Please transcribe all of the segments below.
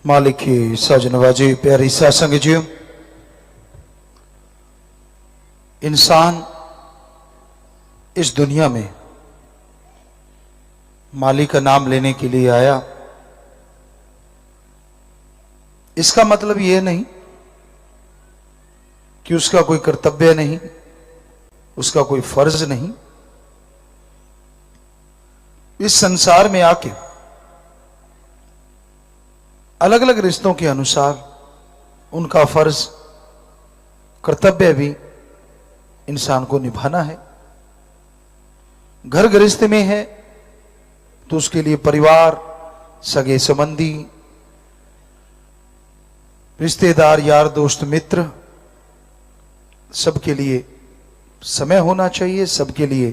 मालिक की साजनवाजी प्यारी सत्संग जी, इंसान इस दुनिया में मालिक का नाम लेने के लिए आया। इसका मतलब यह नहीं कि उसका कोई कर्तव्य नहीं, उसका कोई फर्ज नहीं। इस संसार में आके अलग अलग रिश्तों के अनुसार उनका फर्ज कर्तव्य भी इंसान को निभाना है। घर गृहस्थ में है तो उसके लिए परिवार, सगे संबंधी, रिश्तेदार, यार दोस्त, मित्र, सबके लिए समय होना चाहिए, सबके लिए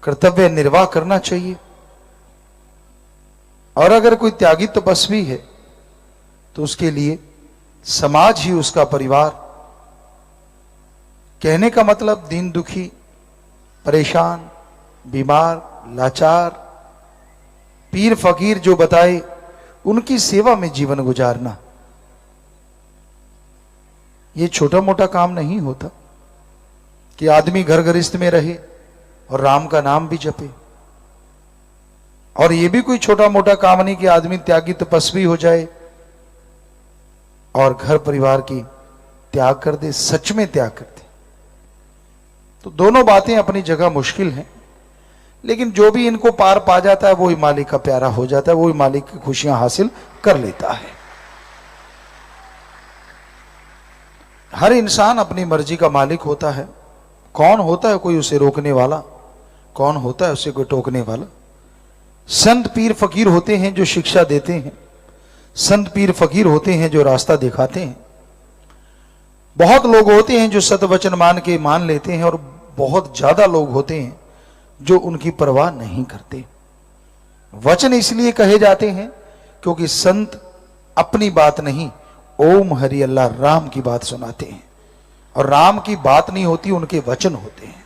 कर्तव्य निर्वाह करना चाहिए। और अगर कोई त्यागी तपस्वी है तो उसके लिए समाज ही उसका परिवार। कहने का मतलब दीन दुखी, परेशान, बीमार, लाचार, पीर फकीर जो बताए उनकी सेवा में जीवन गुजारना, ये छोटा मोटा काम नहीं होता कि आदमी घर गृहस्थ में रहे और राम का नाम भी जपे। और यह भी कोई छोटा मोटा काम नहीं कि आदमी त्यागी तपस्वी हो जाए और घर परिवार की त्याग कर दे, सच में त्याग कर दे। तो दोनों बातें अपनी जगह मुश्किल हैं, लेकिन जो भी इनको पार पा जाता है वही मालिक का प्यारा हो जाता है, वही मालिक की खुशियां हासिल कर लेता है। हर इंसान अपनी मर्जी का मालिक होता है। कौन होता है कोई उसे रोकने वाला? कौन होता है उसे कोई टोकने वाला? संत पीर फकीर होते हैं जो शिक्षा देते हैं, संत पीर फकीर होते हैं जो रास्ता दिखाते हैं। बहुत लोग होते हैं जो सतवचन मान लेते हैं, और बहुत ज्यादा लोग होते हैं जो उनकी परवाह नहीं करते। वचन इसलिए कहे जाते हैं क्योंकि संत अपनी बात नहीं, ओम हरि अल्लाह राम की बात सुनाते हैं, और राम की बात नहीं होती, उनके वचन होते हैं।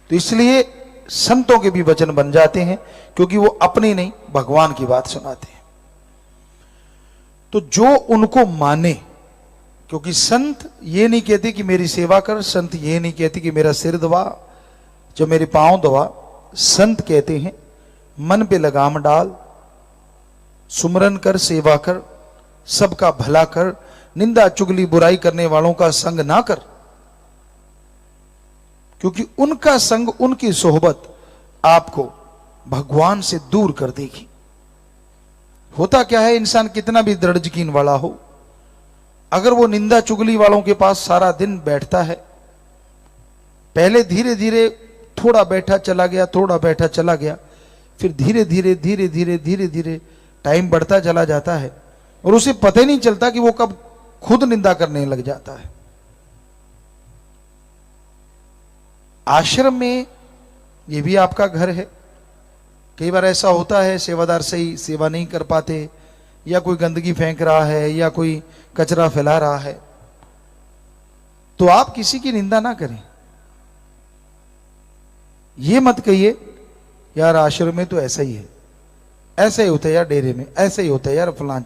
तो इसलिए संतों के भी वचन बन जाते हैं क्योंकि वो अपनी नहीं, भगवान की बात सुनाते हैं। तो जो उनको माने, क्योंकि संत ये नहीं कहते कि मेरी सेवा कर, संत ये नहीं कहते कि मेरा सिर दबा, जो मेरे पांव दबा। संत कहते हैं मन पे लगाम डाल, सुमरन कर, सेवा कर, सबका भला कर, निंदा चुगली बुराई करने वालों का संग ना कर, क्योंकि उनका संग, उनकी सोहबत आपको भगवान से दूर कर देगी। होता क्या है, इंसान कितना भी दृढ़ यकीन वाला हो, अगर वो निंदा चुगली वालों के पास सारा दिन बैठता है, पहले धीरे धीरे थोड़ा बैठा चला गया, थोड़ा बैठा चला गया, फिर धीरे धीरे धीरे धीरे धीरे धीरे टाइम बढ़ता चला जाता है और उसे पता ही नहीं चलता कि वो कब खुद निंदा करने लग जाता है। आश्रम में ये भी आपका घर है। कई बार ऐसा होता है सेवादार सही सेवा नहीं कर पाते, या कोई गंदगी फेंक रहा है, या कोई कचरा फैला रहा है, तो आप किसी की निंदा ना करें। ये मत कहिए यार आश्रम में तो ऐसा ही है, ऐसा ही होता है यार, डेरे में ऐसा ही होता है यार, फलां।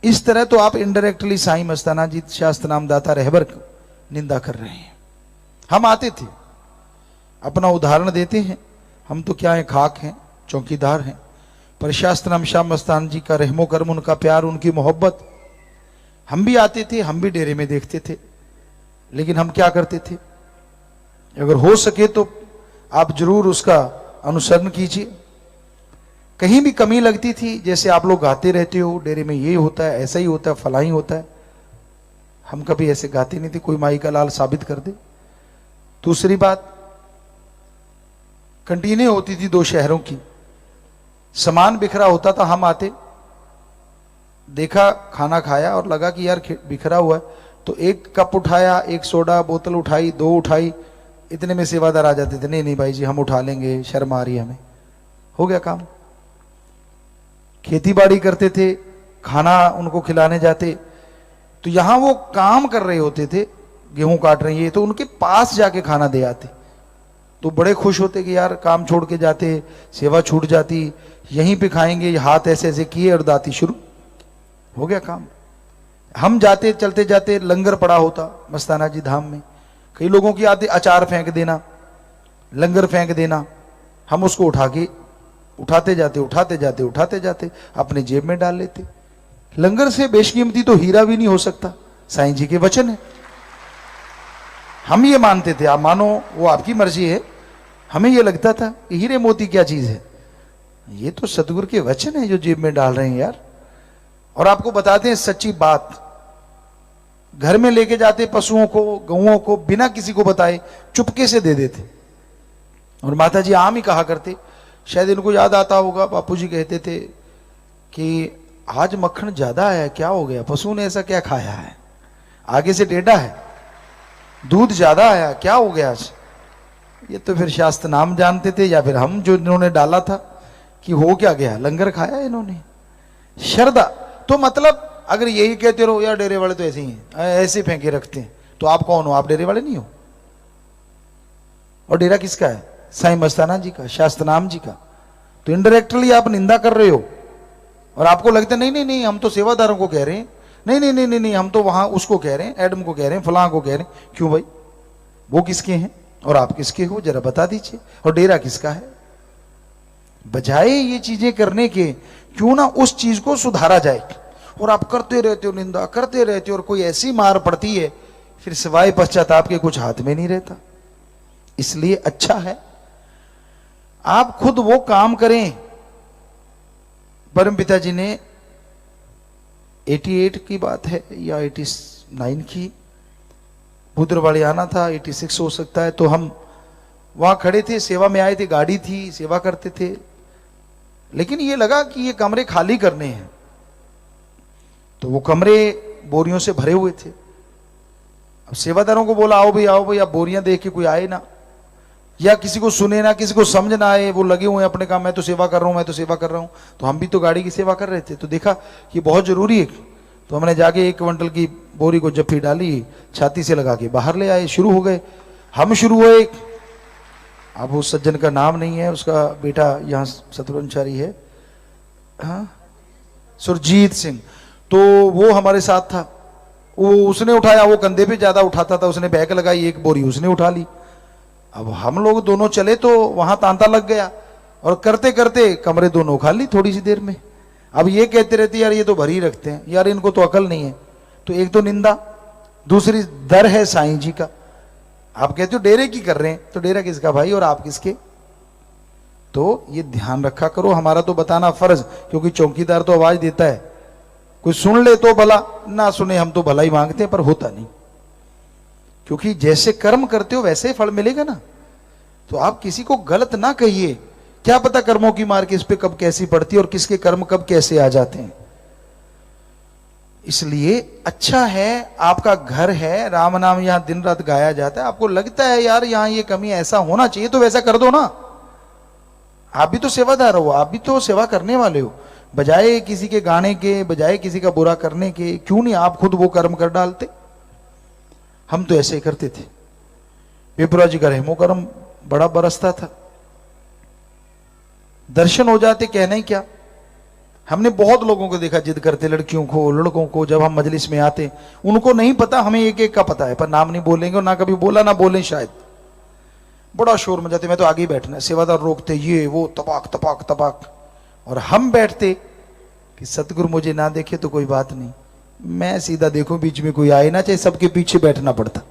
इस तरह तो आप इनडायरेक्टली साईं मस्ताना जी शास्त्र नाम दाता रहबर निंदा कर रहे हैं। हम आते थे, अपना उदाहरण देते हैं, हम तो क्या है, खाक हैं, चौकीदार हैं, पर शास्त्र नाम शाह मस्तान जी का रहमो कर्म, उनका प्यार, उनकी मोहब्बत, हम भी आते थे, हम भी डेरे में देखते थे। लेकिन हम क्या करते थे, अगर हो सके तो आप जरूर उसका अनुसरण कीजिए। कहीं भी कमी लगती थी, जैसे आप लोग गाते रहते हो डेरे में ये होता है, ऐसा ही होता है, फला ही होता है, हम कभी ऐसे गाते नहीं थे, कोई माई का लाल साबित कर दे। दूसरी बात, कंटीनें होती थी 2 शहरों की, सामान बिखरा होता था, हम आते, देखा, खाना खाया और लगा कि यार बिखरा हुआ है, तो 1 कप उठाया, 1 सोडा बोतल उठाई, 2 उठाई, इतने में सेवादार आ जाते थे, नहीं नहीं भाई जी हम उठा लेंगे, शर्म आ रही है हमें, हो गया काम। खेती बाड़ी करते थे, खाना उनको खिलाने जाते, तो यहां वो काम कर रहे होते थे, गेहूं काट रही है, तो उनके पास जाके खाना दे आते, तो बड़े खुश होते कि यार काम छोड़ के जाते, सेवा छूट जाती, यहीं पे खाएंगे, ये हाथ ऐसे ऐसे किए और दाती शुरू, हो गया काम। हम जाते चलते जाते लंगर पड़ा होता मस्ताना जी धाम में, कई लोगों की आदत अचार फेंक देना, लंगर फेंक देना, हम उसको उठाते जाते अपने जेब में डाल लेते। लंगर से बेशकीमती तो हीरा भी नहीं हो सकता, साईं जी के वचन है। हम ये मानते थे, आप मानो वो आपकी मर्जी है, हमें ये लगता था कि हीरे मोती क्या चीज है, ये तो सतगुरु के वचन है जो जेब में डाल रहे हैं यार। और आपको बताते हैं सच्ची बात, घर में लेके जाते पशुओं को, गऊओं को, बिना किसी को बताए चुपके से दे देते। और माता जी आम ही कहा करते, शायद इनको याद आता होगा, बापूजी कहते थे कि आज मक्खन ज्यादा आया, क्या हो गया, पशु ने ऐसा क्या खाया है, आगे से टेढ़ा है, दूध ज्यादा आया, क्या हो गया आज। ये तो फिर शास्त्र नाम जानते थे, या फिर हम जो इन्होंने डाला था कि हो क्या गया, लंगर खाया इन्होंने। श्रद्धा तो मतलब अगर यही कहते रहो यार डेरे वाले तो ऐसे ही हैं, ऐसे फेंके रखते हैं, तो आप कौन हो, आप डेरे वाले नहीं हो। और डेरा किसका है, साईं मस्ताना जी का, शास्त्र नाम जी का। तो इनडायरेक्टली आप निंदा कर रहे हो, और आपको लगता है नहीं नहीं नहीं हम तो सेवादारों को कह रहे हैं, नहीं नहीं नहीं नहीं नहीं हम तो वहां उसको कह रहे हैं, एडम को कह रहे हैं, फलां को कह रहे हैं। क्यों भाई, वो किसके हैं और आप किसके हो, जरा बता दीजिए। और डेरा किसका है। बजाय ये चीजें करने के क्यों ना उस चीज को सुधारा जाए। और आप करते रहते हो, निंदा करते रहते हो, और कोई ऐसी मार पड़ती है फिर सिवाय पश्चाताप के कुछ हाथ में नहीं रहता। इसलिए अच्छा है आप खुद वो काम करें। परम पिता जी ने 88 की बात है या 89 की, बुद्रवाड़ी आना था, 86 हो सकता है। तो हम वहां खड़े थे, सेवा में आए थे, गाड़ी थी, सेवा करते थे, लेकिन ये लगा कि ये कमरे खाली करने हैं। तो वो कमरे बोरियों से भरे हुए थे। अब सेवादारों को बोला आओ भाई, आप बोरियां देख के कोई आए ना, या किसी को सुने ना, किसी को समझ ना आए, वो लगे हुए हैं अपने काम, मैं तो सेवा कर रहा हूं, मैं तो सेवा कर रहा हूं। तो हम भी तो गाड़ी की सेवा कर रहे थे, तो देखा कि बहुत जरूरी है। तो हमने जाके 1 क्विंटल की बोरी को जफ्फी डाली, छाती से लगा के बाहर ले आए, शुरू हो गए। हम शुरू हुए, अब उस सज्जन का नाम नहीं है, उसका बेटा यहाँ शत्रुंचारी है, हाँ सुरजीत सिंह, तो वो हमारे साथ था। वो उसने उठाया, वो कंधे पे ज्यादा उठाता था, उसने बैग लगाई, एक बोरी उसने उठा ली। अब हम लोग दोनों चले तो वहां तांता लग गया, और करते करते कमरे दोनों खाली थोड़ी सी देर में। अब ये कहते रहते यार ये तो भरी रखते हैं, यार इनको तो अकल नहीं है। तो एक तो निंदा, दूसरी डर है साईं जी का। आप कहते हो डेरे की कर रहे हैं, तो डेरा किसका भाई और आप किसके। तो ये ध्यान रखा करो, हमारा तो बताना फर्ज, क्योंकि चौकीदार तो आवाज देता है, कोई सुन ले तो भला, ना सुने हम तो भला ही मांगते हैं, पर होता नहीं। क्योंकि जैसे कर्म करते हो वैसे ही फल मिलेगा ना। तो आप किसी को गलत ना कहिए, क्या पता कर्मों की मार किस पे कब कैसी पड़ती है और किसके कर्म कब कैसे आ जाते हैं। इसलिए अच्छा है आपका घर है, राम नाम यहां दिन रात गाया जाता है, आपको लगता है यार यहां ये कमी ऐसा होना चाहिए, तो वैसा कर दो ना। आप भी तो सेवादार हो, आप भी तो सेवा करने वाले हो। बजाय किसी के गाने के, बजाय किसी का बुरा करने के, क्यों नहीं आप खुद वो कर्म कर डालते। हम तो ऐसे ही करते थे। विप्रा जी का रहमो कर्म बड़ा बरसता था, दर्शन हो जाते, कहना ही क्या। हमने बहुत लोगों को देखा जिद करते, लड़कियों को, लड़कों को, जब हम मजलिस में आते उनको नहीं पता, हमें एक एक का पता है, पर नाम नहीं बोलेंगे और ना कभी बोला ना बोलें शायद। बड़ा शोर मचाते, मैं तो आगे ही बैठना, सेवादार रोकते, ये वो तपाक तपाक तपाक। और हम बैठते कि सतगुरु मुझे ना देखे तो कोई बात नहीं, मैं सीधा देखूं, बीच में कोई आए ना, चाहे सबके पीछे बैठना पड़ता।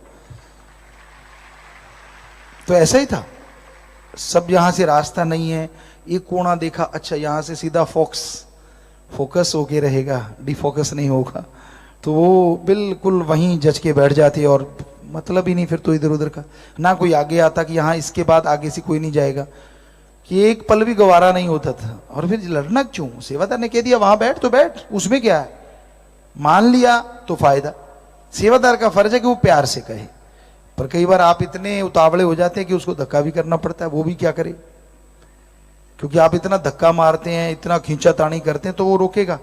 तो ऐसा ही था, सब यहां से रास्ता नहीं है, एक कोना देखा, अच्छा यहां से सीधा फोकस होके रहेगा, डिफोकस नहीं होगा। तो वो बिल्कुल वहीं जज के बैठ जाती, और मतलब ही नहीं फिर तो इधर उधर का, ना कोई आगे आता कि यहाँ इसके बाद आगे से कोई नहीं जाएगा, कि एक पल भी गवारा नहीं होता था। और फिर लड़ना क्यों, सेवादार ने कह दिया वहां बैठ तो बैठ, उसमें क्या है, मान लिया तो फायदा। सेवादार का फर्ज है कि वो प्यार से कहे, पर कई बार आप इतने उतावले हो जाते हैं कि उसको धक्का भी करना पड़ता है, वो भी क्या करे, क्योंकि आप इतना धक्का मारते हैं, इतना खींचातानी करते हैं, तो वो रोकेगा।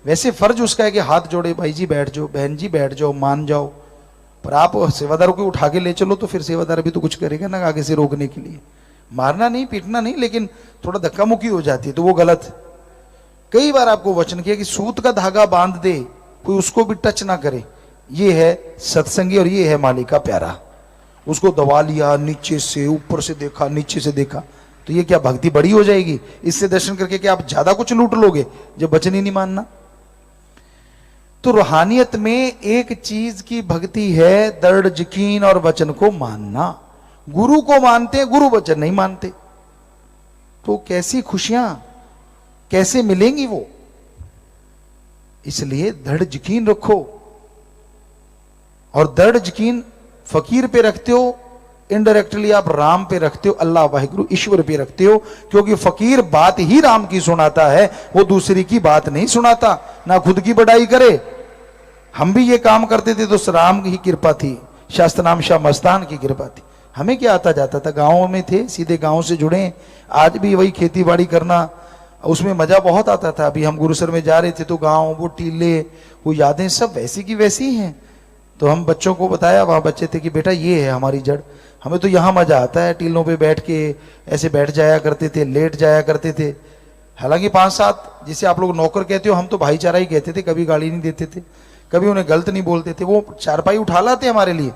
वैसे फर्ज उसका है कि हाथ जोड़े, भाई जी बैठ जाओ, बहन जी बैठ जाओ, मान जाओ। पर आप सेवादार को उठा के ले चलो तो फिर सेवादार भी तो कुछ करेगा ना आगे से रोकने के लिए, मारना नहीं, पीटना नहीं, लेकिन थोड़ा धक्का मुक्की हो जाती है तो वो गलत है। कई बार आपको वचन किया कि सूत का धागा बांध दे, कोई उसको भी टच ना करे। ये है सत्संगी और ये है मालिक का प्यारा। उसको दबा लिया, नीचे से ऊपर से देखा, नीचे से देखा, तो ये क्या भक्ति बड़ी हो जाएगी? इससे दर्शन करके क्या आप ज्यादा कुछ लूट लोगे जब वचन ही नहीं मानना? तो रूहानियत में एक चीज की भक्ति है, दृढ़ यकीन और वचन को मानना। गुरु को मानते हैं, गुरु वचन नहीं मानते, तो कैसी खुशियां कैसे मिलेंगी वो? इसलिए दृढ़ यकीन रखो, और दृढ़ यकीन फकीर पे रखते हो, इनडायरेक्टली आप राम पे रखते हो, अल्लाह वाहिगुरु ईश्वर पे रखते हो, क्योंकि फकीर बात ही राम की सुनाता है, वो दूसरी की बात नहीं सुनाता, ना खुद की बड़ाई करे। हम भी ये काम करते थे तो राम की कृपा थी, शास्त्र नाम शाह मस्तान की कृपा थी। हमें क्या आता जाता था, गाँव में थे, सीधे गाँव से जुड़े, आज भी वही खेती बाड़ी करना, उसमें मजा बहुत आता था। अभी हम गुरुसर में जा रहे थे तो गाँव, वो टीले, वो यादें सब वैसी की वैसी हैं। तो हम बच्चों को बताया, वहाँ बच्चे थे, कि बेटा ये है हमारी जड़, हमें तो यहाँ मजा आता है, टीलों पे बैठ के ऐसे बैठ जाया करते थे, लेट जाया करते थे। हालांकि 5-7 जिसे आप लोग नौकर कहते हो, हम तो भाईचारा ही कहते थे, कभी गाली नहीं देते थे, कभी उन्हें गलत नहीं बोलते थे। वो चारपाई उठा लाते हमारे लिए,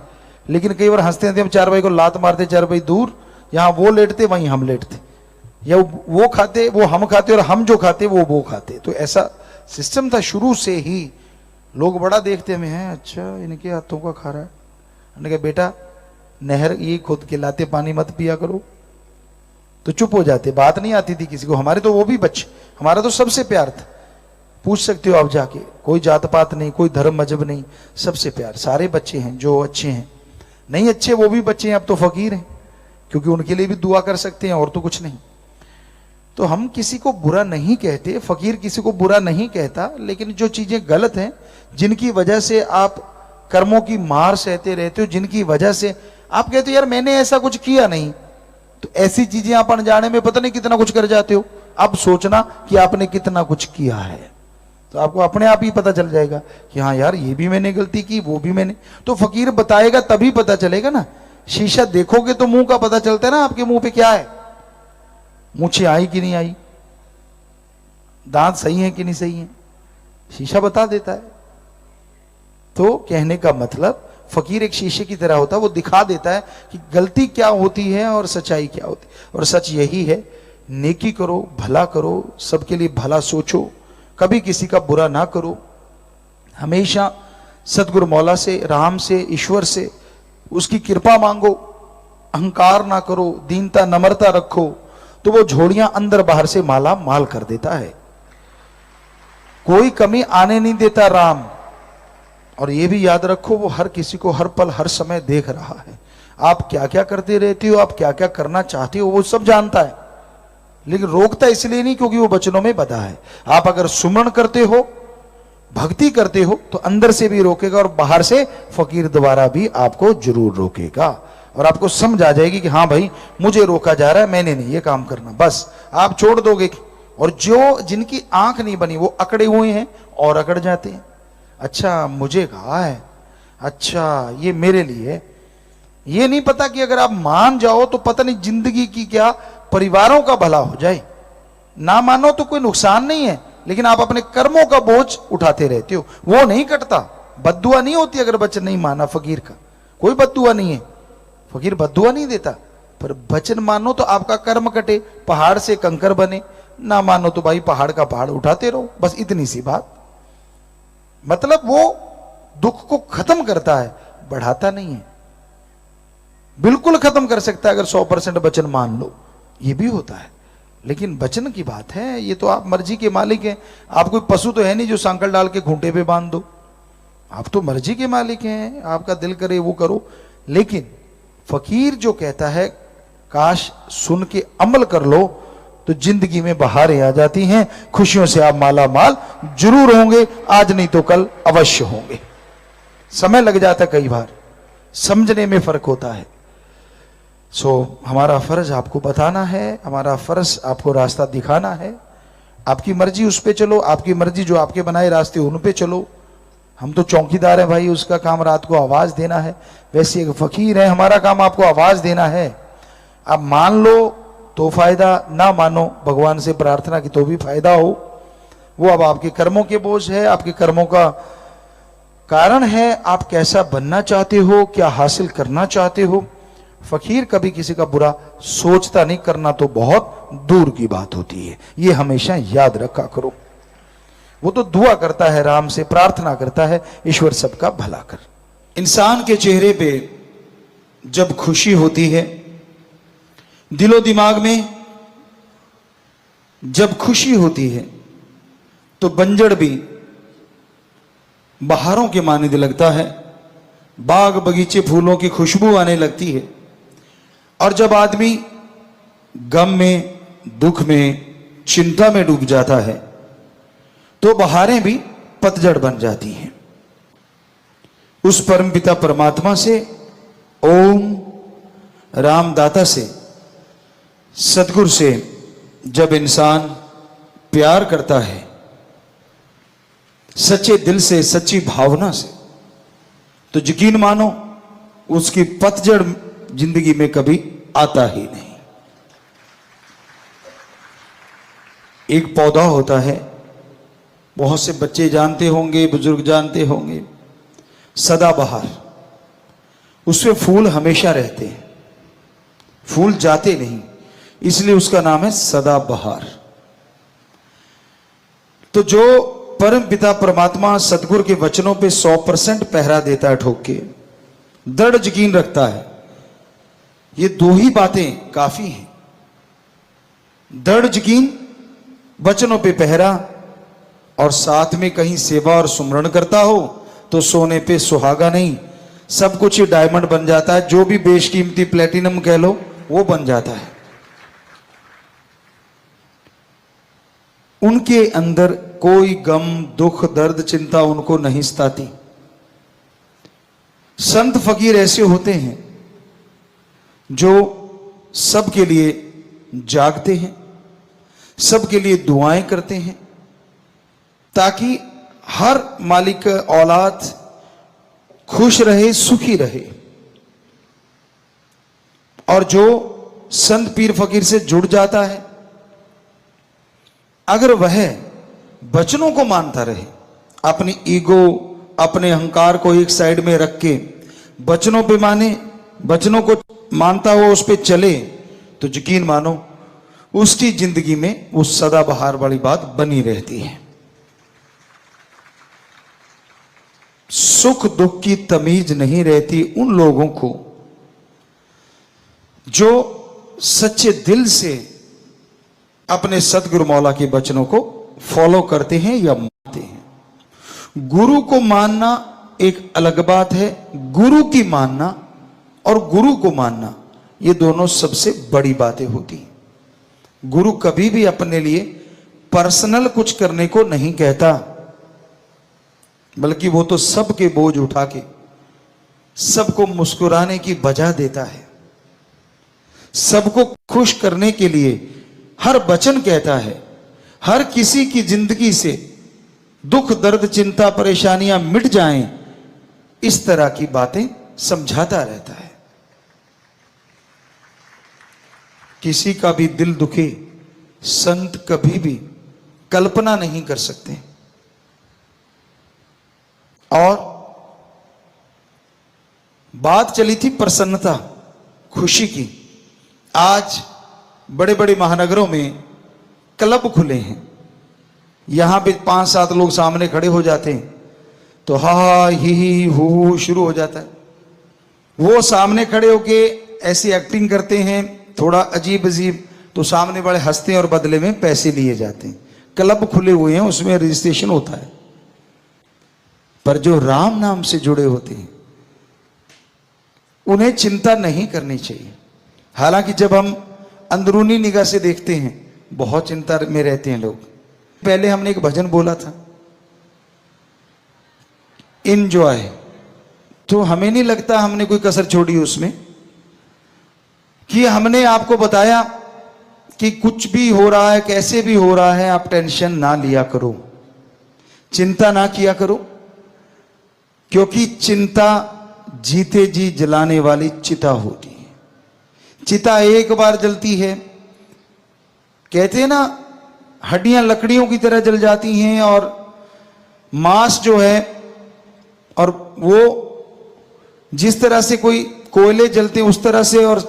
लेकिन कई बार हंसते थे, हम चारपाई को लात मारते, चारपाई दूर, यहाँ वो लेटते वहीं हम लेटते, या वो खाते वो हम खाते, और हम जो खाते वो खाते। तो ऐसा सिस्टम था शुरू से ही। लोग बड़ा देखते हमें हैं, अच्छा इनके हाथों का खा रहा है। हमने कहा बेटा नहर ये खुद के लाते पानी मत पिया करो, तो चुप हो जाते, बात नहीं आती थी किसी को। हमारे तो वो भी बच्चे, हमारा तो सबसे प्यार था, पूछ सकते हो आप जाके, कोई जात पात नहीं, कोई धर्म मजहब नहीं, सबसे प्यार। सारे बच्चे हैं जो अच्छे हैं, नहीं अच्छे वो भी बच्चे हैं, अब तो फकीर हैं, क्योंकि उनके लिए भी दुआ कर सकते हैं, और तो कुछ नहीं। तो हम किसी को बुरा नहीं कहते, फकीर किसी को बुरा नहीं कहता, लेकिन जो चीजें गलत हैं, जिनकी वजह से आप कर्मों की मार सहते रहते हो, जिनकी वजह से आप कहते हो यार मैंने ऐसा कुछ किया नहीं, तो ऐसी चीजें आप अनजाने में पता नहीं कितना कुछ कर जाते हो। अब सोचना कि आपने कितना कुछ किया है, तो आपको अपने आप ही पता चल जाएगा कि हाँ यार ये भी मैंने गलती की, वो भी मैंने। तो फकीर बताएगा तभी पता चलेगा ना। शीशा देखोगे तो मुंह का पता चलता है ना, आपके मुंह पे क्या है, मूछें आई कि नहीं आई, दांत सही है कि नहीं सही है, शीशा बता देता है। तो कहने का मतलब फकीर एक शीशे की तरह होता है, वो दिखा देता है कि गलती क्या होती है और सच्चाई क्या होती है। और सच यही है, नेकी करो, भला करो, सबके लिए भला सोचो, कभी किसी का बुरा ना करो। हमेशा सतगुरु मौला से, राम से, ईश्वर से उसकी कृपा मांगो, अहंकार ना करो, दीनता नम्रता रखो, तो वो झोलियां अंदर बाहर से माला माल कर देता है, कोई कमी आने नहीं देता राम। और ये भी याद रखो, वो हर किसी को हर पल हर समय देख रहा है। आप क्या क्या करते रहते हो, आप क्या क्या करना चाहते हो, वो सब जानता है, लेकिन रोकता इसलिए नहीं क्योंकि वो वचनों में बधा है। आप अगर सुमरण करते हो, भक्ति करते हो, तो अंदर से भी रोकेगा और बाहर से फकीर द्वारा भी आपको जरूर रोकेगा, और आपको समझ आ जाएगी कि हाँ भाई मुझे रोका जा रहा है, मैंने नहीं ये काम करना, बस आप छोड़ दोगे। और जो जिनकी आंख नहीं बनी वो अकड़े हुए हैं और अकड़ जाते हैं। अच्छा मुझे कहा है, अच्छा ये मेरे लिए, ये नहीं पता कि अगर आप मान जाओ तो पता नहीं जिंदगी की क्या परिवारों का भला हो जाए। ना मानो तो कोई नुकसान नहीं है, लेकिन आप अपने कर्मों का बोझ उठाते रहते हो, वो नहीं कटता। बद्दुआ नहीं होती अगर वचन नहीं माना फकीर का, कोई बद्दुआ नहीं है, फकीर बद्दुआ नहीं देता। पर वचन मानो तो आपका कर्म कटे, पहाड़ से कंकर बने, ना मानो तो भाई पहाड़ का पहाड़ उठाते रहो, बस इतनी सी बात। मतलब वो दुख को खत्म करता है, बढ़ाता नहीं है। बिल्कुल खत्म कर सकता है अगर 100% वचन मान लो, ये भी होता है, लेकिन वचन की बात है, ये तो आप मर्जी के मालिक हैं। आप कोई पशु तो है नहीं जो सांकल डाल के खूंटे पे बांध दो, आप तो मर्जी के मालिक हैं, आपका दिल करे वो करो। लेकिन फकीर जो कहता है काश सुन के अमल कर लो तो जिंदगी में बहारें आ जाती हैं, खुशियों से आप माला माल जरूर होंगे, आज नहीं तो कल अवश्य होंगे। समय लग जाता है, कई बार समझने में फर्क होता है। हमारा फर्ज आपको बताना है, हमारा फर्ज आपको रास्ता दिखाना है। आपकी मर्जी उस पे चलो, आपकी मर्जी जो आपके बनाए रास्ते उन पे चलो। हम तो चौकीदार हैं भाई, उसका काम रात को आवाज देना है। वैसे एक फकीर है, हमारा काम आपको आवाज देना है। अब मान लो तो फायदा, ना मानो भगवान से प्रार्थना की तो भी फायदा हो, वो अब आपके कर्मों के बोझ है, आपके कर्मों का कारण है। आप कैसा बनना चाहते हो, क्या हासिल करना चाहते हो। फकीर कभी किसी का बुरा सोचता नहीं, करना तो बहुत दूर की बात होती है, ये हमेशा याद रखा करो। वो तो दुआ करता है, राम से प्रार्थना करता है, ईश्वर सबका भला कर। इंसान के चेहरे पे जब खुशी होती है, दिलो दिमाग में जब खुशी होती है, तो बंजड़ भी बहारों के माने लगता है, बाग बगीचे फूलों की खुशबू आने लगती है। और जब आदमी गम में, दुख में, चिंता में डूब जाता है, तो बहारें भी पतझड़ बन जाती हैं। उस परमपिता परमात्मा से, ओम रामदाता से, सतगुरु से जब इंसान प्यार करता है, सच्चे दिल से, सच्ची भावना से, तो यकीन मानो उसकी पतझड़ जिंदगी में कभी आता ही नहीं। एक पौधा होता है, बहुत से बच्चे जानते होंगे, बुजुर्ग जानते होंगे, सदाबहार। उसमें फूल हमेशा रहते हैं, फूल जाते नहीं, इसलिए उसका नाम है सदाबहार। तो जो परम पिता परमात्मा सतगुरु के वचनों पे 100% पहरा देता है, ठोक के दृढ़ यकीन रखता है, ये दो ही बातें काफी हैं। दृढ़ यकीन, वचनों पे पहरा, और साथ में कहीं सेवा और सुमरण करता हो तो सोने पे सुहागा नहीं, सब कुछ डायमंड बन जाता है। जो भी बेशकीमती प्लेटिनम कह लो वो बन जाता है। उनके अंदर कोई गम, दुख, दर्द, चिंता उनको नहीं सताती। संत फकीर ऐसे होते हैं जो सबके लिए जागते हैं, सबके लिए दुआएं करते हैं, ताकि हर मालिक औलाद खुश रहे, सुखी रहे। और जो संत पीर फकीर से जुड़ जाता है, अगर वह वचनों को मानता रहे, अपनी ईगो, अपने अहंकार को एक साइड में रख के वचनों पे माने, वचनों को मानता हुआ उस पे चले, तो यकीन मानो उसकी जिंदगी में वो सदाबहार वाली बात बनी रहती है। सुख दुख की तमीज नहीं रहती उन लोगों को जो सच्चे दिल से अपने सतगुरु मौला के वचनों को फॉलो करते हैं या मानते हैं। गुरु को मानना एक अलग बात है, गुरु की मानना और गुरु को मानना, ये दोनों सबसे बड़ी बातें होती हैं। गुरु कभी भी अपने लिए पर्सनल कुछ करने को नहीं कहता, बल्कि वो तो सबके बोझ उठा के सबको मुस्कुराने की वजह देता है, सबको खुश करने के लिए हर वचन कहता है, हर किसी की जिंदगी से दुख, दर्द, चिंता, परेशानियां मिट जाएं, इस तरह की बातें समझाता रहता है। किसी का भी दिल दुखे संत कभी भी कल्पना नहीं कर सकते। और बात चली थी प्रसन्नता, खुशी की। आज बड़े बड़े महानगरों में क्लब खुले हैं, यहां पे 5-7 लोग सामने खड़े हो जाते हैं तो हा ही हू शुरू हो जाता है। वो सामने खड़े होके ऐसी एक्टिंग करते हैं थोड़ा अजीब अजीब, तो सामने वाले हंसते हैं और बदले में पैसे लिए जाते हैं। क्लब खुले हुए हैं, उसमें रजिस्ट्रेशन होता है। पर जो राम नाम से जुड़े होते हैं उन्हें चिंता नहीं करनी चाहिए। हालांकि जब हम अंदरूनी निगाह से देखते हैं बहुत चिंता में रहते हैं लोग। पहले हमने एक भजन बोला था, एंजॉय, तो हमें नहीं लगता हमने कोई कसर छोड़ी उसमें, कि हमने आपको बताया कि कुछ भी हो रहा है, कैसे भी हो रहा है, आप टेंशन ना लिया करो, चिंता ना किया करो, क्योंकि चिंता जीते जी जलाने वाली चिता होती है। चिता एक बार जलती है, कहते हैं ना हड्डियां लकड़ियों की तरह जल जाती हैं, और मांस जो है, और वो जिस तरह से कोई कोयले जलते हैं उस तरह से, और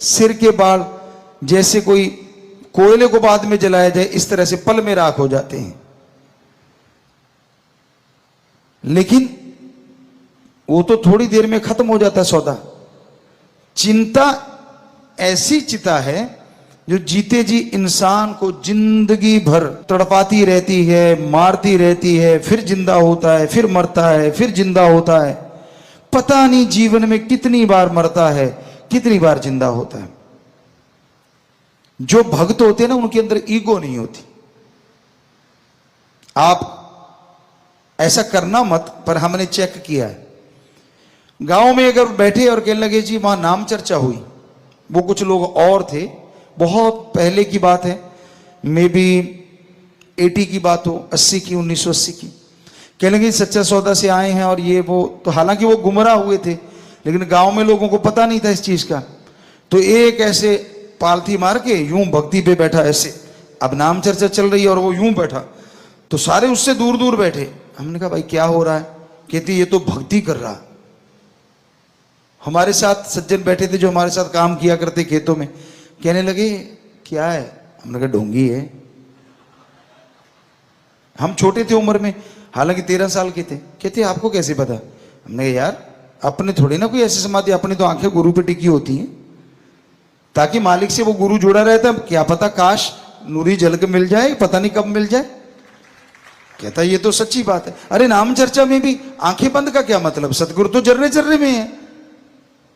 सिर के बाल जैसे कोई कोयले को बाद में जलाया जाए इस तरह से पल में राख हो जाते हैं। लेकिन वो तो थोड़ी देर में खत्म हो जाता है सौदा। चिंता ऐसी चिता है जो जीते जी इंसान को जिंदगी भर तड़पाती रहती है, मारती रहती है, फिर जिंदा होता है, फिर मरता है, फिर जिंदा होता है। पता नहीं जीवन में कितनी बार मरता है, कितनी बार जिंदा होता है। जो भक्त होते हैं ना, उनके अंदर ईगो नहीं होती। आप ऐसा करना मत, पर हमने चेक किया है। गांव में अगर बैठे और कहने लगे जी वहां नाम चर्चा हुई, वो कुछ लोग और थे, बहुत पहले की बात है, मे बी 80 की बात हो, 80 की, 1980 की। कहने लगे सच्चा सौदा से आए हैं और ये वो, तो हालांकि वो गुमराह हुए थे, लेकिन गांव में लोगों को पता नहीं था इस चीज का। तो एक ऐसे पालथी मार के यूं भक्ति पे बैठा ऐसे, अब नाम चर्चा चल रही है और वो यूं बैठा, तो सारे उससे दूर दूर बैठे। हमने कहा भाई क्या हो रहा है? कहती ये तो भक्ति कर रहा। हमारे साथ सज्जन बैठे थे जो हमारे साथ काम किया करते खेतों में, कहने लगे क्या है? हमने कहा ढोंगी है। हम छोटे थे उम्र में, हालांकि 13 साल के थे। कहते आपको कैसे पता? हमने कहा यार अपने थोड़ी ना कोई ऐसी समाधि, अपनी तो आंखें गुरु पे टिकी होती हैं, ताकि मालिक से वो गुरु जुड़ा रहता। क्या पता काश नूरी जल के मिल जाए, पता नहीं कब मिल जाए। कहता ये तो सच्ची बात है। अरे नाम चर्चा में भी आंखें बंद का क्या मतलब? सतगुरु तो जर्रे जर्रे में है,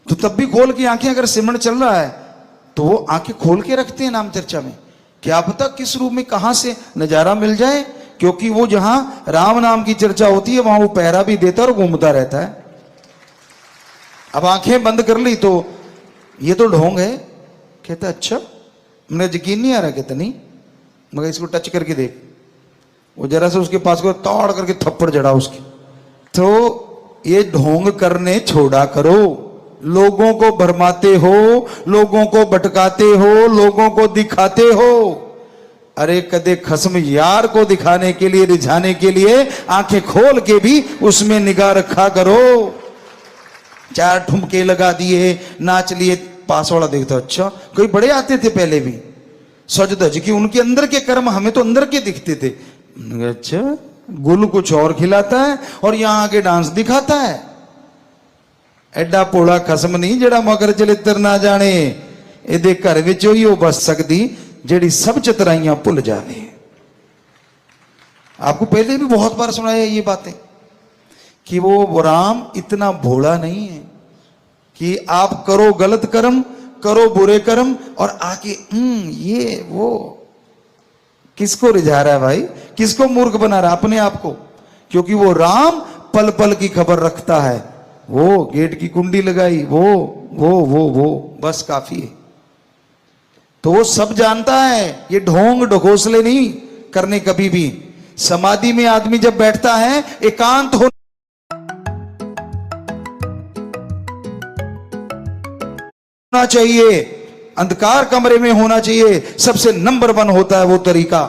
तो तब भी खोल की आंखें, अगर सिमरन चल रहा है तो वो आंखें खोल के रखते हैं नाम चर्चा में। क्या पता किस रूप में कहां से नजारा मिल जाए, क्योंकि वो जहां राम नाम की चर्चा होती है वहां वो पहरा भी देता और घूमता रहता है। अब आंखें बंद कर ली तो ये तो ढोंग है। कहता अच्छा, मुझे यकीन नहीं आ रहा। कहता नहीं, मगर इसको टच करके देख। वो जरा से उसके पास को तोड़ करके थप्पड़ जड़ा उसकी। तो ये ढोंग करने छोड़ा करो। लोगों को भरमाते हो, लोगों को भटकाते हो, लोगों को दिखाते हो। अरे कदे खस्म यार को दिखाने के लिए, रिझाने के लिए आंखें खोल के भी उसमें निगाह रखा करो। 4 ठुमके लगा दिए, नाच लिए, पास वाला देखता अच्छा कोई बड़े आते थे पहले भी सज धज की, उनके अंदर के कर्म हमें तो अंदर के दिखते थे। अच्छा गुल कुछ और खिलाता है और यहां आके डांस दिखाता है। एडा पोड़ा खसम नहीं जेड़ा मगर चलित्र ना जाने, एदे घर विच ही हो बस सकती जेड़ी सब चतराइयां भुल जावे। आपको पहले भी बहुत बार सुनाया ये बातें कि वो राम इतना भोला नहीं है कि आप करो गलत कर्म, करो बुरे कर्म और आके ये वो। किसको रिझा रहा है भाई? किसको मूर्ख बना रहा है? अपने आप को। क्योंकि वो राम पल पल की खबर रखता है। वो गेट की कुंडी लगाई, वो बस काफी है। तो वो सब जानता है। ये ढोंग ढकोसले नहीं करने कभी भी। समाधि में आदमी जब बैठता है एकांत होना चाहिए, अंधकार कमरे में होना चाहिए। सबसे नंबर 1 होता है वो तरीका।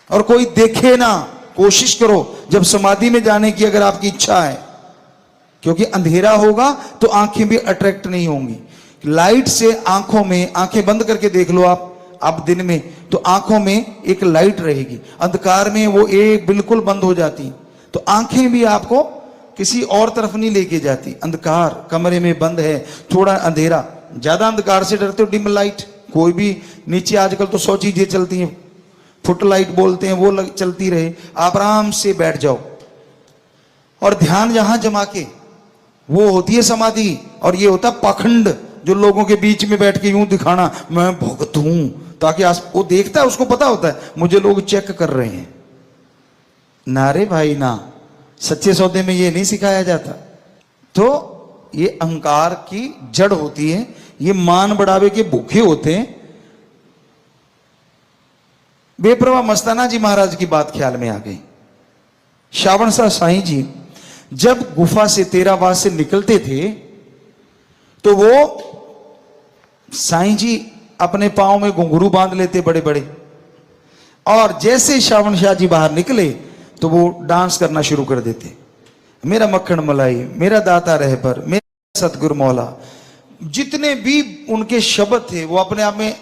और कोई देखे ना, कोशिश करो जब समाधि में जाने की अगर आपकी इच्छा है, क्योंकि अंधेरा होगा तो आंखें भी अट्रैक्ट नहीं होंगी। लाइट से आंखों में, आंखें बंद करके देख लो आप दिन में, तो आंखों में एक लाइट रहेगी। अंधकार में वो एक बिल्कुल बंद हो जाती, तो आंखें भी आपको किसी और तरफ नहीं लेके जाती। अंधकार कमरे में बंद है, थोड़ा अंधेरा, ज्यादा अंधकार से डरते हो, डिम लाइट कोई भी नीचे आजकल तो 100 चीजें चलती हैं, फुट लाइट बोलते हैं, वो चलती रहे। आप आराम से बैठ जाओ और ध्यान जहां जमा के, वो होती है समाधि। और ये होता पाखंड, जो लोगों के बीच में बैठ के यूं दिखाना मैं भक्त हूं, ताकि वो देखता है, उसको पता होता है मुझे लोग चेक कर रहे हैं। नारे भाई ना, सच्चे सौदे में ये नहीं सिखाया जाता। तो ये अहंकार की जड़ होती है। ये मान बढ़ावे के भूखे होते हैं। बेप्रवाह मस्ताना जी महाराज की बात ख्याल में आ गई। श्रावण शाह साईं जी जब गुफा से तेरावास से निकलते थे तो वो साईं जी अपने पांव में घुंघरू बांध लेते बड़े बड़े, और जैसे श्रावण शाह जी बाहर निकले तो वो डांस करना शुरू कर देते। मेरा मक्खन मलाई, मेरा दाता रहबर, मेरा सतगुरु मौला, जितने भी उनके शब्द थे वो अपने आप में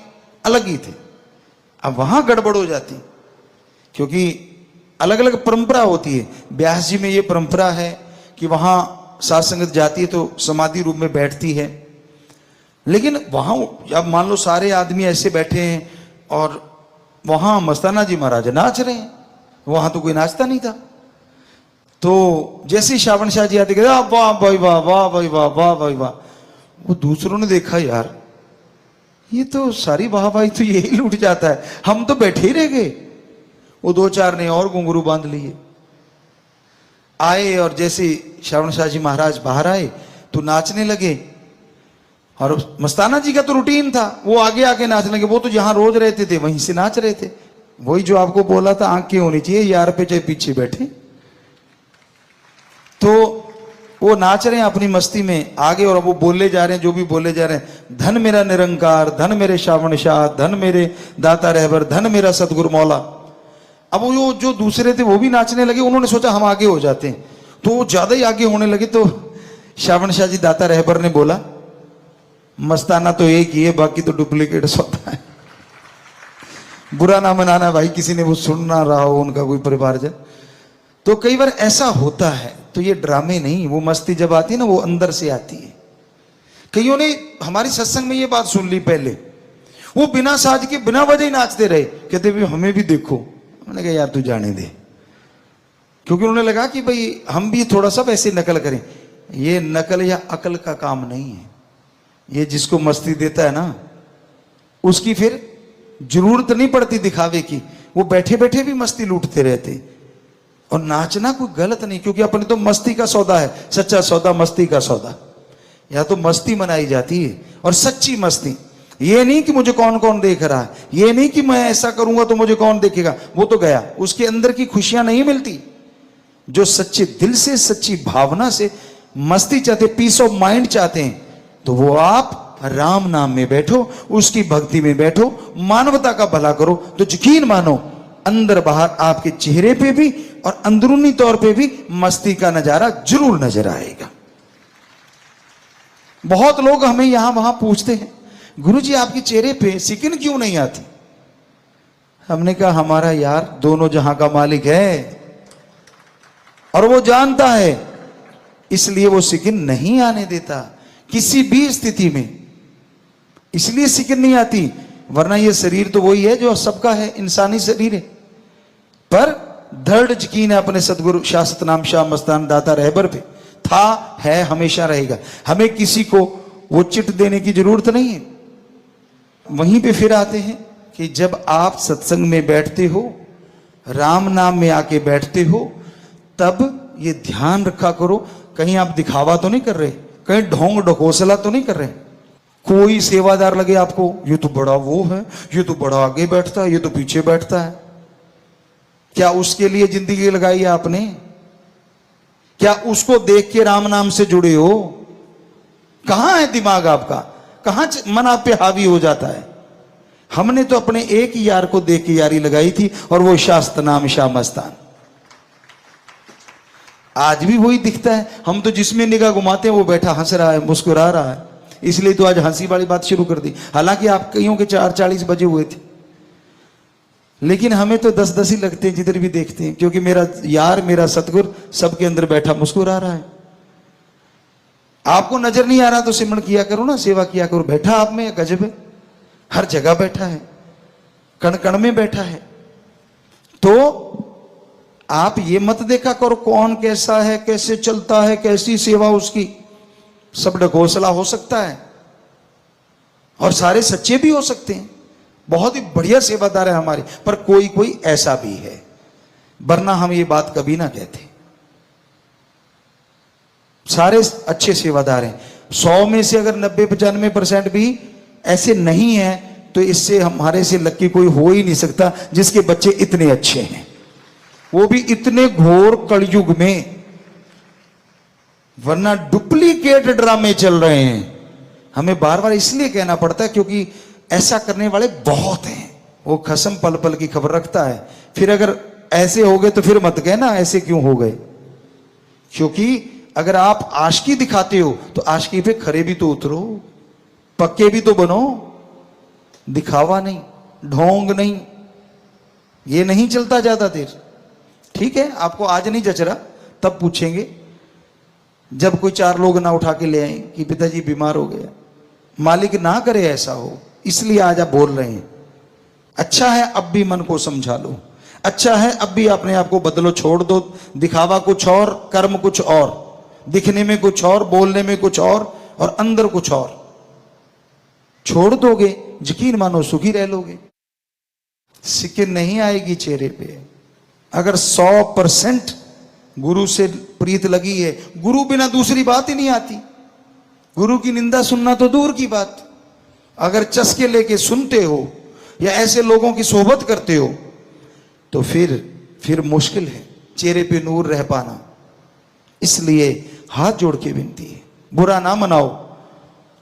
अलग ही थे। अब वहां गड़बड़ हो जाती, क्योंकि अलग अलग परंपरा होती है। ब्यास जी में ये परंपरा है कि वहां साध संगत जाती है तो समाधि रूप में बैठती है, लेकिन वहां अब मान लो सारे आदमी ऐसे बैठे हैं और वहां मस्ताना जी महाराज नाच रहे हैं, वहां तो कोई नाचता नहीं था। तो जैसे ही श्रावण शाह जी आते कहते वाह भाई वाह, वाह भाई वाह, वाह भाई वाह, वो दूसरों ने देखा यार ये तो सारी वाह भाई तो यही लूट जाता है, हम तो बैठे ही रह गए। वो दो चार ने और घुंघरू बांध लिए, आए और जैसे श्रावण शाह जी महाराज बाहर आए तो नाचने लगे। और मस्ताना जी का तो रूटीन था, वो आगे आके नाचने लगे। वो तो जहां रोज रहते थे वहीं से नाच रहे थे। वही जो आपको बोला था, आंखें होनी चाहिए यार पे चाहे पीछे बैठे। तो वो नाच रहे हैं अपनी मस्ती में आगे, और वो बोले जा रहे हैं जो भी बोले जा रहे हैं, धन मेरा निरंकार, धन मेरे श्रावण शाह, धन मेरे दाता रहबर, धन मेरा सतगुरु मौला। अब वो जो दूसरे थे वो भी नाचने लगे। उन्होंने सोचा हम आगे हो जाते हैं, तो वो ज्यादा ही आगे होने लगे। तो श्रावण शाह जी दाता रहबर ने बोला, मस्ताना तो एक ही है, बाकी तो डुप्लीकेट होता है। बुरा ना मनाना भाई, किसी ने वो सुन ना रहा हो उनका कोई परिवारजन। तो कई बार ऐसा होता है, तो ये ड्रामे नहीं, वो मस्ती जब आती है ना वो अंदर से आती है। कईयों ने हमारी सत्संग में ये बात सुन ली पहले, वो बिना साज के बिना वजह ही नाचते रहे, कहते भी हमें भी देखो। मैंने कहा यार तू जाने दे, क्योंकि उन्होंने लगा कि भाई हम भी थोड़ा सा वैसे नकल करें। ये नकल या अकल का काम नहीं है, ये जिसको मस्ती देता है ना उसकी फिर जरूरत नहीं पड़ती दिखावे की, वो बैठे बैठे भी मस्ती लूटते रहते। और नाचना कोई गलत नहीं, क्योंकि अपने तो मस्ती का सौदा है, सच्चा सौदा मस्ती का सौदा। या तो मस्ती मनाई जाती है, और सच्ची मस्ती। ये नहीं कि मुझे कौन कौन देख रहा है, ये नहीं कि मैं ऐसा करूंगा तो मुझे कौन देखेगा, वो तो गया, उसके अंदर की खुशियां नहीं मिलती। जो सच्चे दिल से सच्ची भावना से मस्ती चाहते, पीस ऑफ माइंड चाहते हैं, तो वो आप राम नाम में बैठो, उसकी भक्ति में बैठो, मानवता का भला करो, तो यकीन मानो अंदर बाहर आपके चेहरे पे भी और अंदरूनी तौर पे भी मस्ती का नजारा जरूर नजर आएगा। बहुत लोग हमें यहां वहां पूछते हैं, गुरुजी आपके चेहरे पे सिकिन क्यों नहीं आती? हमने कहा हमारा यार दोनों जहां का मालिक है और वो जानता है, इसलिए वो सिकिन नहीं आने देता किसी भी स्थिति में, इसलिए सिकिन नहीं आती। वरना ये शरीर तो वही है जो सबका है, इंसानी शरीर है, पर दृढ़ यकीन है अपने सतगुरु शाश्वत नाम शाह मस्तान दाता रहबर पे, था, है, हमेशा रहेगा। हमें किसी को वो चिट देने की जरूरत नहीं है। वहीं पे फिर आते हैं कि जब आप सत्संग में बैठते हो, राम नाम में आके बैठते हो, तब ये ध्यान रखा करो कहीं आप दिखावा तो नहीं कर रहे, कहीं ढोंग ढकोसला तो नहीं कर रहे। कोई सेवादार लगे आपको, ये तो बड़ा वो है, ये तो बड़ा आगे बैठता है, ये तो पीछे बैठता है। क्या उसके लिए जिंदगी लगाई है आपने? क्या उसको देख के राम नाम से जुड़े हो? कहां है दिमाग आपका? कहां मन आप पे हावी हो जाता है? हमने तो अपने एक ही यार को देख के यारी लगाई थी, और वो शास्त्र नाम शाह मस्तान। आज भी वही दिखता है। हम तो जिसमें निगाह घुमाते हैं वो बैठा हंस रहा है, मुस्कुरा रहा है, इसलिए तो आज हंसी वाली बात शुरू कर दी। हालांकि आप कईयों के 4:40 बजे हुए थे, लेकिन हमें तो 10-10 ही लगते हैं जिधर भी देखते हैं, क्योंकि मेरा यार, मेरा सतगुरु सबके अंदर बैठा मुस्कुरा रहा है। आपको नजर नहीं आ रहा तो सिमरन किया करो ना, सेवा किया करो। बैठा आप में गजब है, हर जगह बैठा है, कण कण में बैठा है। तो आप ये मत देखा करो कौन कैसा है, कैसे चलता है, कैसी सेवा उसकी। सब ढकोसला हो सकता है और सारे सच्चे भी हो सकते हैं, बहुत ही बढ़िया सेवादार है हमारे, पर कोई कोई ऐसा भी है, वरना हम ये बात कभी ना कहते। सारे अच्छे सेवादार हैं। 100 में से अगर 90-95% भी ऐसे नहीं है, तो इससे हमारे से लक्की कोई हो ही नहीं सकता जिसके बच्चे इतने अच्छे हैं, वो भी इतने घोर कलयुग में। वरना डुप्लीकेट ड्रामे चल रहे हैं, हमें बार बार इसलिए कहना पड़ता है क्योंकि ऐसा करने वाले बहुत हैं। वो कसम पल पल की खबर रखता है। फिर अगर ऐसे हो गए तो फिर मत कहना ऐसे क्यों हो गए, क्योंकि अगर आप आशिकी दिखाते हो तो आशिकी पे खरे भी तो उतरो, पक्के भी तो बनो। दिखावा नहीं, ढोंग नहीं, ये नहीं चलता ज्यादा देर। ठीक है, आपको आज नहीं जच रहा तब पूछेंगे, जब कोई 4 लोग ना उठा के ले आए कि पिताजी बीमार हो गया। मालिक ना करे ऐसा हो, इसलिए आज आप बोल रहे हैं। अच्छा है अब भी मन को समझा लो, अच्छा है अब भी अपने आप को बदलो, छोड़ दो दिखावा कुछ और, कर्म कुछ और, दिखने में कुछ और, बोलने में कुछ और अंदर कुछ और। छोड़ दोगे, यकीन मानो सुखी रह लोगे, सिक्किन नहीं आएगी चेहरे पे। अगर 100% गुरु से प्रीत लगी है, गुरु बिना दूसरी बात ही नहीं आती। गुरु की निंदा सुनना तो दूर की बात, अगर चस्के लेके सुनते हो या ऐसे लोगों की सोहबत करते हो तो फिर मुश्किल है चेहरे पे नूर रह पाना। इसलिए हाथ जोड़ के विनती है, बुरा ना मनाओ।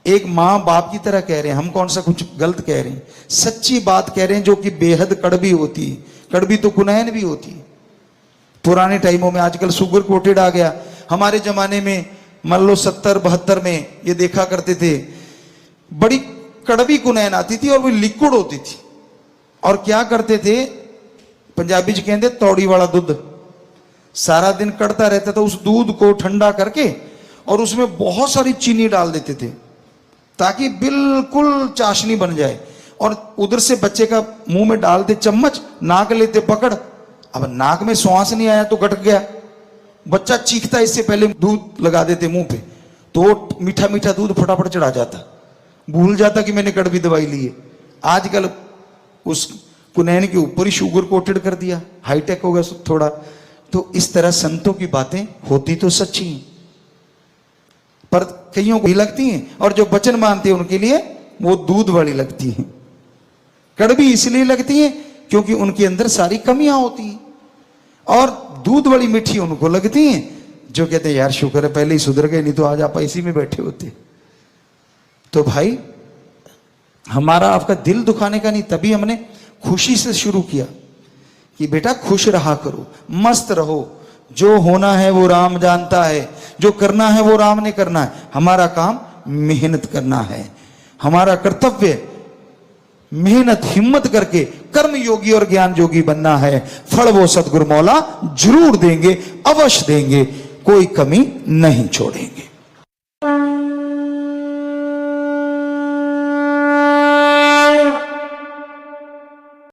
एक माँ बाप की तरह कह रहे हैं, हम कौन सा कुछ गलत कह रहे हैं, सच्ची बात कह रहे हैं जो कि बेहद कड़वी होती है। कड़वी तो कुनैन भी होती है। पुराने टाइमों में, आजकल शुगर कोटेड आ गया, हमारे जमाने में मान लो 70-72 में ये देखा करते थे, बड़ी कड़वी कुनैन आती थी और वो लिक्विड होती थी। और क्या करते थे, पंजाबी च कहते तौड़ी वाला दूध, सारा दिन कड़ता रहता था। उस दूध को ठंडा करके और उसमें बहुत सारी चीनी डाल देते थे ताकि बिल्कुल चाशनी बन जाए। और उधर से बच्चे का मुंह में डालते चम्मच, नाक लेते पकड़। अब नाक में श्वास नहीं आया तो गट गया, बच्चा चीखता, इससे पहले दूध लगा देते मुंह पे तो मीठा मीठा दूध फटाफट चढ़ा जाता, भूल जाता कि मैंने कड़वी दवाई ली है। आजकल उस कुनैन के ऊपर ही शुगर कोटेड कर दिया, हाईटेक हो गया थोड़ा। तो इस तरह संतों की बातें होती तो सच्ची हैं, पर कईयों को भी लगती हैं, और जो वचन मानते हैं उनके लिए वो दूध वाली लगती हैं। कड़वी इसलिए लगती है क्योंकि उनके अंदर सारी कमियां होती हैं, और दूध वाली मीठी उनको लगती हैं जो कहते हैं यार शुक्र है पहले ही सुधर गए, नहीं तो आज आप इसी में बैठे होते। तो भाई हमारा आपका दिल दुखाने का नहीं, तभी हमने खुशी से शुरू किया कि बेटा खुश रहा करो, मस्त रहो। जो होना है वो राम जानता है, जो करना है वो राम ने करना है। हमारा काम मेहनत करना है, हमारा कर्तव्य मेहनत हिम्मत करके कर्म योगी और ज्ञान योगी बनना है। फल वो सतगुरु मौला जरूर देंगे, अवश्य देंगे, कोई कमी नहीं छोड़ेंगे।